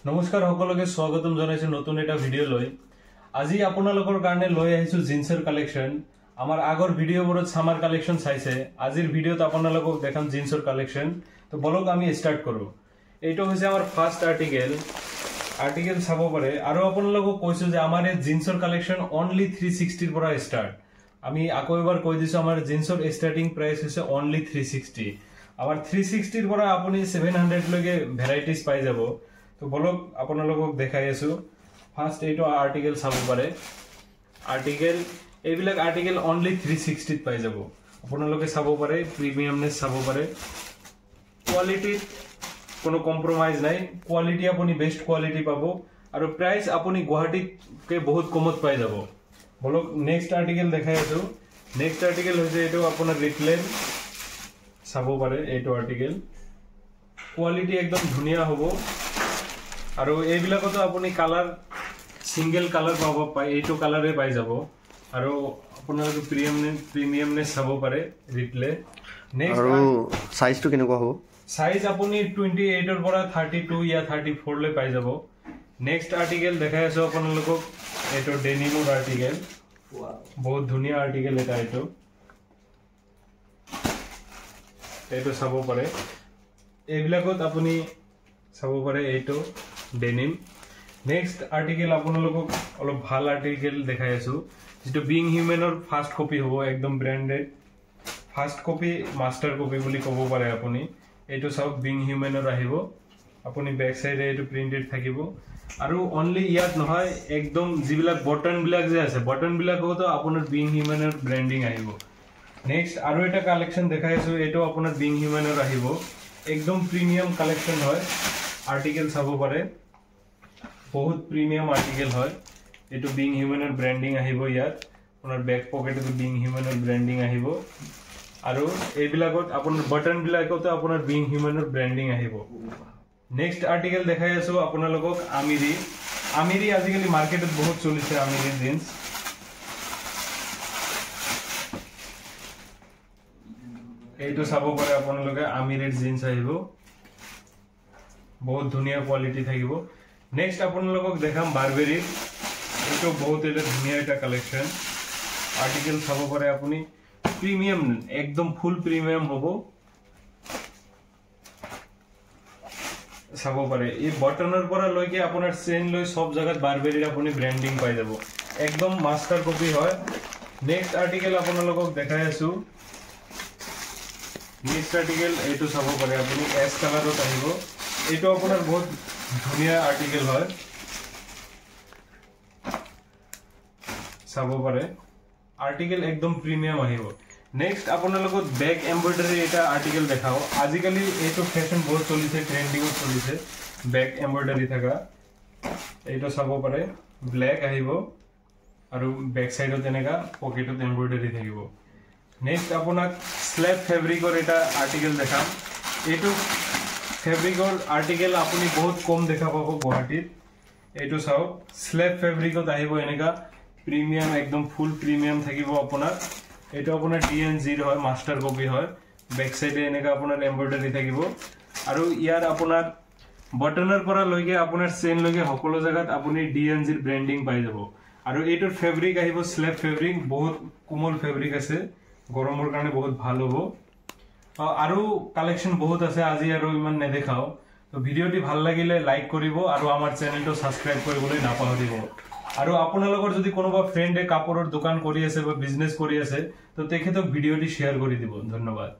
নমস্কাৰ সকলোকে স্বাগতম জনাইছো নতুন এটা ভিডিও লৈ আজি আপোনালোকৰ কাৰণে লৈ আহিছো জিন্সৰ কালেকশন আমাৰ আগৰ ভিডিওবোৰত সামাৰ কালেকশন চাইছে আজিৰ ভিডিওত আপোনালোকক দেখাম জিন্সৰ কালেকশন তো বলক আমি স্টাৰ্ট কৰো এইটো হৈছে আমাৰ ফাৰ্স্ট আৰ্টিকেল চাব পাৰে আৰু আপোনালোকক কৈছো যে আমাৰ এই জিন্সৰ কালেকশন অনলি 360 ৰ পৰা স্টাৰ্ট আমি আকৌ এবাৰ কৈ দিছো আমাৰ জিন্সৰ স্টাৰ্টিং প্ৰাইস হৈছে অনলি 360 আমাৰ 360 ৰ পৰা আপুনি 700 লৈকে ভ্যাৰাইটিজ পাই যাব তো বলক আপোনালোকক দেখাই আছো ফাৰ্স্ট এইটো আৰ্টিকেল চাব পাৰে আৰ্টিকেল এইবিলাক আৰ্টিকেল অনলি 360 ত পাই যাব আপোনালোকে চাব পাৰে প্ৰিমিয়ামনেস চাব পাৰে কোৱালিটি কোনো কম্প্ৰমাইজ নাই কোৱালিটি আপুনি বেস্ট কোৱালিটি পাব আৰু প্ৰাইস আপুনি গুৱাহাটীতকে বহুত কমত পাই যাব বলক নেক্সট আৰ্টিকেল দেখাই আছো নেক্সট আৰ্টিকেল হৈছে এইটো আপোনাৰ ৰিপ্লেন চাব পাৰে এইটো আৰ্টিকেল কোৱালিটি একদম ধুনিয়া হ'ব আৰু এইবিলাকতো আপুনি কালাৰ সিঙ্গেল কালাৰ পাব পায় এইটো কালাৰে পাই যাব আৰু আপোনাৰ প্ৰিমিয়ামনেস চাব পাৰে ৰিপ্লে নেক্সট আৰু সাইজটো কেনেকুৱা হ'ব সাইজ আপুনি 28 ৰ পৰা 32 या 34 লৈ পাই যাব নেক্সট আৰ্টিকেল দেখাই আছো আপোনালোকক এইটো ডেনিমৰ আৰ্টিকেল বহুত ধুনিয়া আৰ্টিকেল এটা এইটো চাব পাৰে এইবিলাকত আপুনি চাব পাৰে এইটো ডেনিম নেক্সট আৰ্টিকেল আপোনালোকক অলপ ভাল আৰ্টিকেল দেখাই আছো যেটো বিং হিউম্যানৰ ফাৰ্স্ট কপি হ'ব একদম ব্ৰ্যান্ডেড ফাৰ্স্ট কপি মাস্টাৰ কপি বুলি ক'ব পাৰে আপুনি এইটো সব বিং হিউম্যানৰ আহিব আপুনি ব্যাক সাইডে এইটো প্ৰিন্টেড থাকিব আৰু অনলি ইয়াত নহয় একদম জিবিলাক বটন বিলাক যে আছে বটন বিলাকতো আপোনাৰ বিং হিউম্যানৰ ব্ৰ্যান্ডিং আহিব নেক্সট আৰু এটা কালেকশন দেখাই আছো এইটো আপোনাৰ বিং হিউম্যানৰ আহিব একদম প্ৰিমিয়াম কালেকশন হয় আৰ্টিকেল চাব পাৰে বহুত প্ৰিমিয়াম আৰ্টিকেল হয় এটো বিং হিউম্যানৰ ব্ৰ্যান্ডিং আহিব ইয়াত আপোনাৰ ব্যাক পকেটটো বিং হিউম্যানৰ ব্ৰ্যান্ডিং আহিব আৰু এইবিলাকত আপোনাৰ বটন বিলাকতো আপোনাৰ বিং হিউম্যানৰ ব্ৰ্যান্ডিং আহিব নেক্সট আৰ্টিকেল দেখাই আছো আপোনালোকক আমিৰি আজিকালি মাৰ্কেটত বহুত চলিছে আমিৰি জিন্স এইটো চাব পাৰে আপোনালোকে আমিৰিৰ জিন্স আহিব বহুত ধুনিয়া কোৱালিটি থাকিব নেক্সট আপোনালোকক দেখাম বাৰবেৰি এইটো বহুত এটা ধুনিয়া এটা কালেকশন আৰ্টিকেল চাব পাৰে আপুনি প্ৰিমিয়াম একদম ফুল প্ৰিমিয়াম হ'ব চাব পাৰে এই বটনৰ পৰা লৈকে আপোনাৰ চেইন লৈ সব জায়গাত বাৰবেৰিৰ আপুনি ব্ৰ্যান্ডিং পাই যাব একদম মাস্টাৰ কপি হয় নেক্সট আৰ্টিকেল আপোনালোকক দেখাই আছো নেক্সট আৰ্টিকেল এইটো চাব পাৰে আপুনি এস কালাৰত আহিব এইটো আপোনাৰ বহুত ধুনিয়া আৰ্টিকেল হয় চাব পাৰে আৰ্টিকেল একদম প্ৰিমিয়াম আহিব নেক্সট আপোনালোকক ব্যাক এমব্ৰয়ডাৰী এটা আৰ্টিকেল দেখাও আজিকালি এইটো ফ্যাশন বহুত চলিছে ট্ৰেন্ডিংত চলিছে ব্যাক এমব্ৰয়ডাৰী থাকা এইটো চাব পাৰে ব্ল্যাক আহিব আৰু ব্যাক সাইডত এনেকা পকেটত এমব্ৰয়ডাৰী থাকিব নেক্সট আপোনাক স্ল্যাব ফেব্ৰিকৰ এটা আৰ্টিকেল দেখাম এইটো ফেব্ৰিকৰ আৰ্টিকেল আপুনি বহুত কম দেখা পাব গুৱাহাটীত এইটো চাও স্ল্যাব ফেব্ৰিকত আহিব এনেকা প্ৰিমিয়াম একদম ফুল প্ৰিমিয়াম থাকিব আপোনাৰ এইটো আপোনাৰ DN0 হয় মাস্টাৰ কপি হয় ব্যাক সাইডে এনেকা আপোনাৰ এমব্ৰয়ডাৰী থাকিব আৰু ইয়াৰ আপোনাৰ বটনৰ পৰা লৈকে আপোনাৰ চেইন লৈকে সকলো জায়গাত আপুনি DN0 ব্ৰ্যান্ডিং পাই যাব আৰু এইটোৰ ফেব্ৰিক আহিব স্ল্যাব ফেব্ৰিক বহুত কোমল ফেব্ৰিক আছে গৰমৰ কাৰণে বহুত ভাল হ'ব আৰু কালেকশন বহুত আছে আজি আৰু ইমান নেদেখাও তো ভিডিওটি ভাল লাগিলে লাইক কৰিব আৰু আমাৰ চেনেলটো সাবস্ক্ৰাইব কৰিবলৈ নাপাহৰিব আৰু আপোনালোকৰ যদি কোনোবা ফ্ৰেণ্ডে কাপোৰৰ দোকান কৰি আছে বা বিজনেস কৰি আছে তো তেখেতক ভিডিওটি শেয়াৰ কৰি দিব ধন্যবাদ